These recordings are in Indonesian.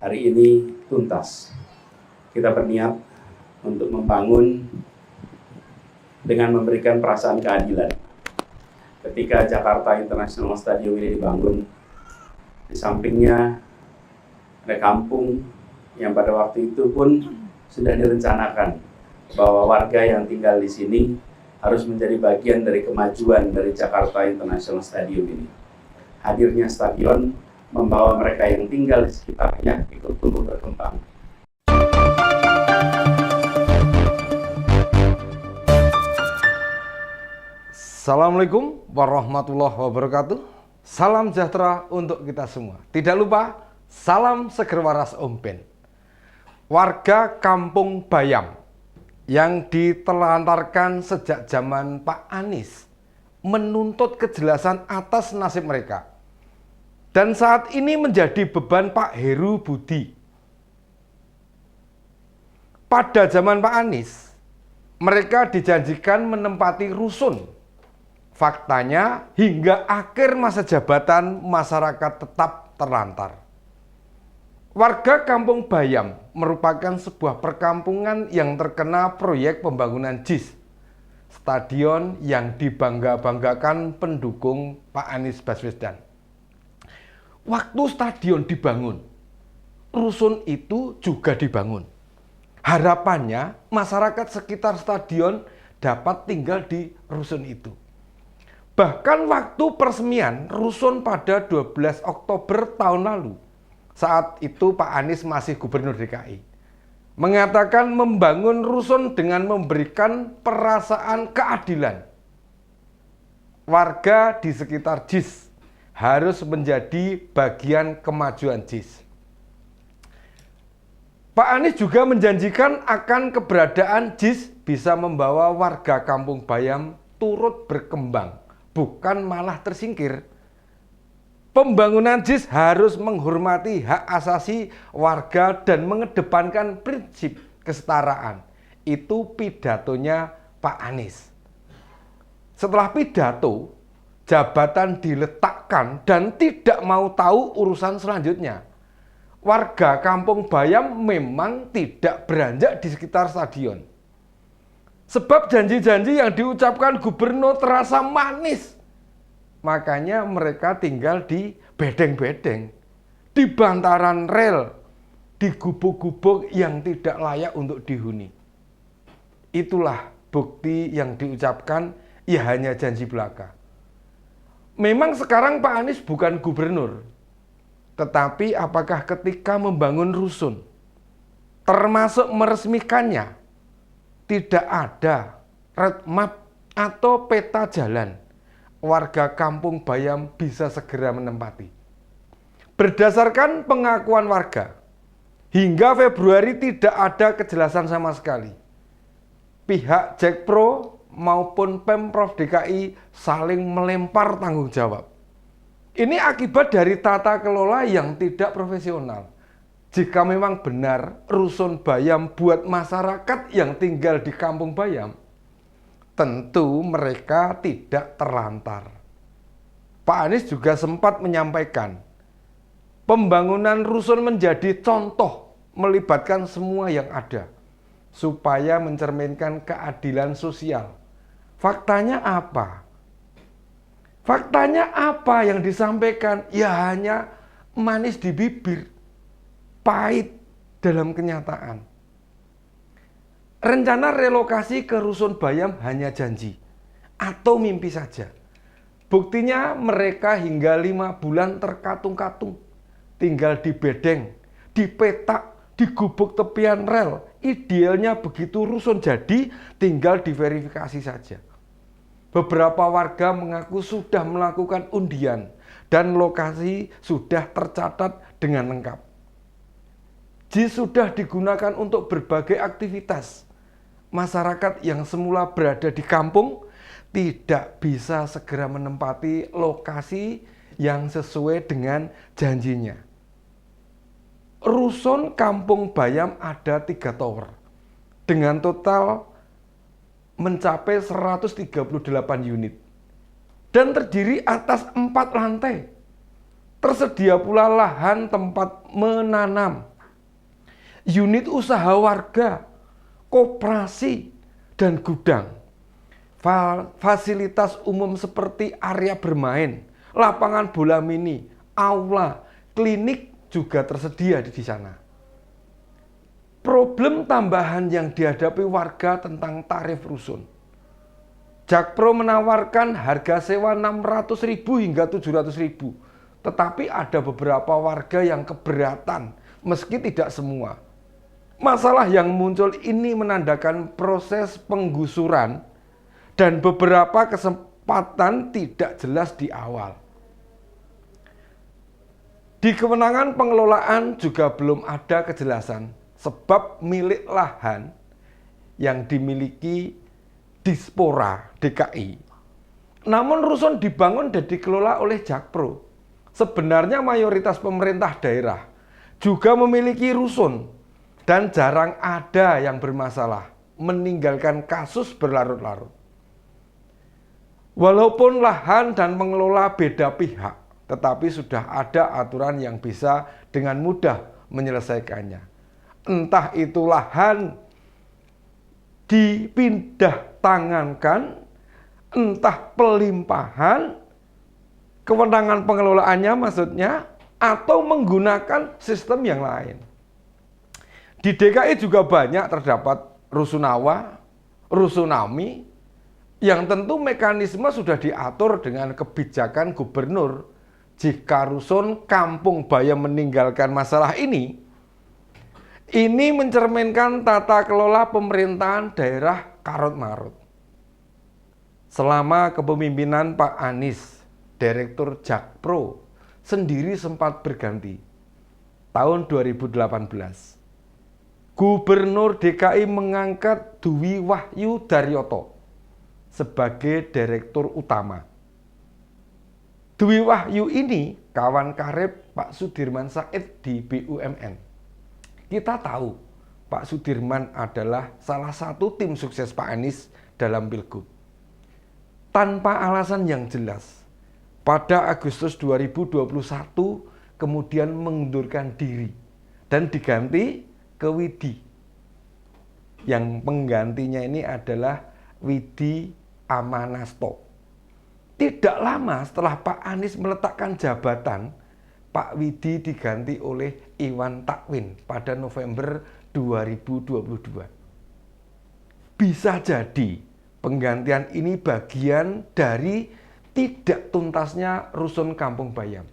hari ini tuntas. Kita berniat untuk membangun dengan memberikan perasaan keadilan. Ketika Jakarta International Stadium ini dibangun, di sampingnya ada kampung yang pada waktu itu pun sudah direncanakan bahwa warga yang tinggal di sini harus menjadi bagian dari kemajuan dari Jakarta International Stadium ini. Hadirnya stadion membawa mereka yang tinggal di sekitarnya ikut tumbuh berkembang. Assalamualaikum warahmatullahi wabarakatuh. Salam sejahtera untuk kita semua. Tidak lupa, salam seger waras Om Ben. Warga Kampung Bayam yang ditelantarkan sejak zaman Pak Anies menuntut kejelasan atas nasib mereka. Dan saat ini menjadi beban Pak Heru Budi. Pada zaman Pak Anies, mereka dijanjikan menempati rusun. Faktanya, hingga akhir masa jabatan, masyarakat tetap terlantar. Warga Kampung Bayam merupakan sebuah perkampungan yang terkena proyek pembangunan JIS, stadion yang dibangga-banggakan pendukung Pak Anies Baswedan. Waktu stadion dibangun, rusun itu juga dibangun. Harapannya, masyarakat sekitar stadion dapat tinggal di rusun itu. Bahkan waktu peresmian rusun pada 12 Oktober tahun lalu, saat itu Pak Anies masih Gubernur DKI, mengatakan membangun rusun dengan memberikan perasaan keadilan. Warga di sekitar JIS harus menjadi bagian kemajuan JIS. Pak Anies juga menjanjikan akan keberadaan JIS bisa membawa warga Kampung Bayam turut berkembang, bukan malah tersingkir. Pembangunan JIS harus menghormati hak asasi warga dan mengedepankan prinsip kesetaraan. Itu pidatonya Pak Anies. Setelah pidato, jabatan diletakkan dan tidak mau tahu urusan selanjutnya. Warga Kampung Bayam memang tidak beranjak di sekitar stadion. Sebab janji-janji yang diucapkan gubernur terasa manis. Makanya mereka tinggal di bedeng-bedeng, di bantaran rel, di gubuk-gubuk yang tidak layak untuk dihuni. Itulah bukti yang diucapkan, ya hanya janji belaka. Memang sekarang Pak Anies bukan gubernur, tetapi apakah ketika membangun rusun, termasuk meresmikannya, tidak ada roadmap atau peta jalan, warga Kampung Bayam bisa segera menempati. Berdasarkan pengakuan warga, hingga Februari tidak ada kejelasan sama sekali. Pihak Jakpro maupun Pemprov DKI saling melempar tanggung jawab. Ini akibat dari tata kelola yang tidak profesional. Jika memang benar rusun Bayam buat masyarakat yang tinggal di Kampung Bayam, tentu mereka tidak terlantar. Pak Anies juga sempat menyampaikan, pembangunan rusun menjadi contoh melibatkan semua yang ada, supaya mencerminkan keadilan sosial. Faktanya apa? Faktanya apa yang disampaikan? Ya hanya manis di bibir, pahit dalam kenyataan. Rencana relokasi ke rusun Bayam hanya janji atau mimpi saja. Buktinya mereka hingga 5 bulan terkatung-katung, tinggal di bedeng, di petak, di gubuk tepian rel. Idealnya begitu rusun jadi, tinggal diverifikasi saja. Beberapa warga mengaku sudah melakukan undian dan lokasi sudah tercatat dengan lengkap. JIS sudah digunakan untuk berbagai aktivitas. Masyarakat yang semula berada di kampung tidak bisa segera menempati lokasi yang sesuai dengan janjinya. Rusun Kampung Bayam ada 3 tower dengan total mencapai 138 unit dan terdiri atas 4 lantai. Tersedia pula lahan tempat menanam, unit usaha warga, koperasi, dan gudang. Fasilitas umum seperti area bermain, lapangan bola mini, aula, klinik juga tersedia di sana. Problem tambahan yang dihadapi warga tentang tarif rusun. Jakpro menawarkan harga sewa 600.000 hingga 700.000, tetapi ada beberapa warga yang keberatan, meski tidak semua. Masalah yang muncul ini menandakan proses penggusuran dan beberapa kesempatan tidak jelas di awal. Di kewenangan pengelolaan juga belum ada kejelasan sebab milik lahan yang dimiliki Dispora DKI. Namun rusun dibangun dan dikelola oleh Jakpro. Sebenarnya mayoritas pemerintah daerah juga memiliki rusun dan jarang ada yang bermasalah, meninggalkan kasus berlarut-larut. Walaupun lahan dan pengelola beda pihak, tetapi sudah ada aturan yang bisa dengan mudah menyelesaikannya. Entah itu lahan dipindah tangankan, entah pelimpahan, kewenangan pengelolaannya maksudnya, atau menggunakan sistem yang lain. Di DKI juga banyak terdapat rusunawa, rusunami, yang tentu mekanisme sudah diatur dengan kebijakan gubernur. Jika rusun kampung bayam meninggalkan masalah ini mencerminkan tata kelola pemerintahan daerah karut-marut. Selama kepemimpinan Pak Anies, Direktur Jakpro sendiri sempat berganti. Tahun 2018, Gubernur DKI mengangkat Dwi Wahyu Daryoto sebagai Direktur Utama. Dwi Wahyu ini kawan karib Pak Sudirman Said di BUMN. Kita tahu Pak Sudirman adalah salah satu tim sukses Pak Anies dalam Pilgub. Tanpa alasan yang jelas, pada Agustus 2021 kemudian mengundurkan diri dan diganti ke Widi. Yang penggantinya ini adalah Widi Amanasto. Tidak lama setelah Pak Anies meletakkan jabatan, Pak Widi diganti oleh Iwan Takwin pada November 2022. Bisa jadi penggantian ini bagian dari tidak tuntasnya rusun Kampung Bayam.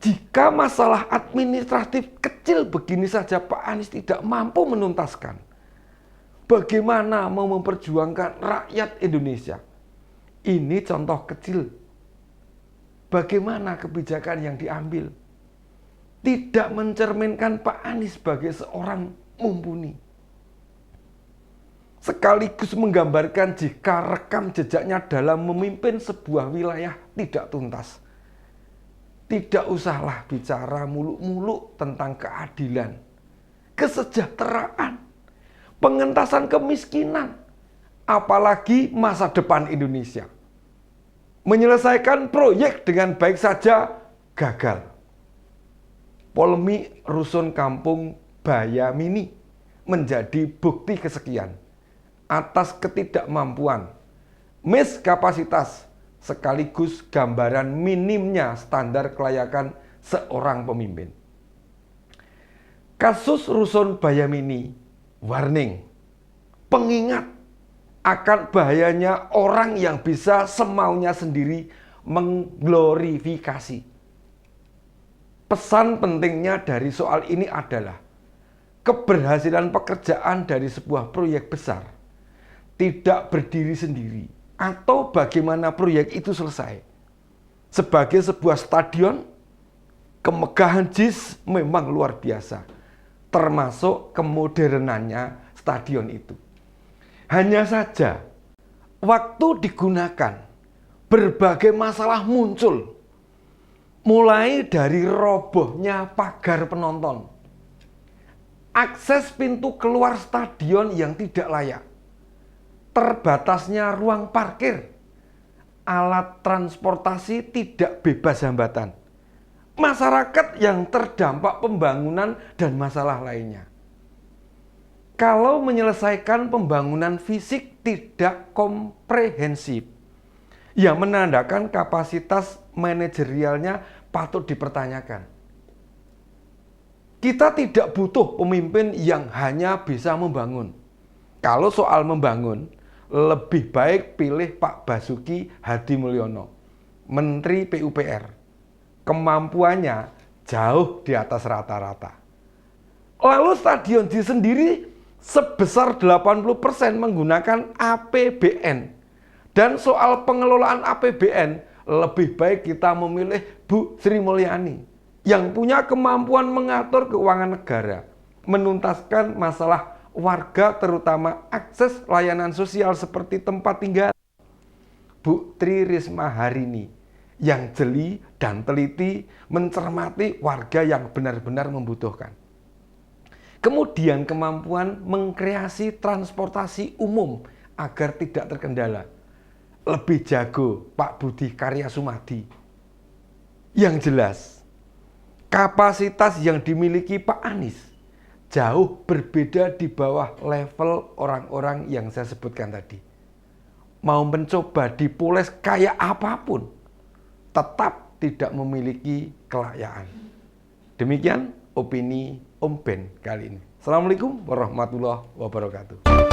Jika masalah administratif kecil begini saja Pak Anies tidak mampu menuntaskan, bagaimana mau memperjuangkan rakyat Indonesia? Ini contoh kecil. Bagaimana kebijakan yang diambil? Tidak mencerminkan Pak Anies sebagai seorang mumpuni. Sekaligus menggambarkan jika rekam jejaknya dalam memimpin sebuah wilayah tidak tuntas. Tidak usahlah bicara muluk-muluk tentang keadilan, kesejahteraan, pengentasan kemiskinan, apalagi masa depan Indonesia. Menyelesaikan proyek dengan baik saja gagal. Polemik rusun Kampung Bayam ini menjadi bukti kesekian atas ketidakmampuan, miskapasitas, sekaligus gambaran minimnya standar kelayakan seorang pemimpin. Kasus rusun Bayam ini warning, pengingat akan bahayanya orang yang bisa semaunya sendiri mengglorifikasi. Pesan pentingnya dari soal ini adalah keberhasilan pekerjaan dari sebuah proyek besar tidak berdiri sendiri atau bagaimana proyek itu selesai. Sebagai sebuah stadion, kemegahan JIS memang luar biasa, termasuk kemodernannya stadion itu. Hanya saja, waktu digunakan, berbagai masalah muncul. Mulai dari robohnya pagar penonton, akses pintu keluar stadion yang tidak layak, terbatasnya ruang parkir, alat transportasi tidak bebas hambatan, masyarakat yang terdampak pembangunan dan masalah lainnya. Kalau menyelesaikan pembangunan fisik tidak komprehensif, ya menandakan kapasitas manajerialnya patut dipertanyakan. Kita tidak butuh pemimpin yang hanya bisa membangun. Kalau soal membangun, lebih baik pilih Pak Basuki Hadi Mulyono, Menteri PUPR. Kemampuannya jauh di atas rata-rata. Lalu stadion sendiri sebesar 80% menggunakan APBN. Dan soal pengelolaan APBN, lebih baik kita memilih Bu Sri Mulyani yang punya kemampuan mengatur keuangan negara, menuntaskan masalah warga terutama akses layanan sosial seperti tempat tinggal. Bu Tri Risma Harini yang jeli dan teliti mencermati warga yang benar-benar membutuhkan. Kemudian kemampuan mengkreasi transportasi umum agar tidak terkendala. Lebih jago Pak Budi Karya Sumadi. Yang jelas, kapasitas yang dimiliki Pak Anies jauh berbeda di bawah level orang-orang yang saya sebutkan tadi. Mau mencoba dipules kayak apapun, tetap tidak memiliki kelayakan. Demikian opini Om Ben kali ini. Assalamualaikum warahmatullahi wabarakatuh.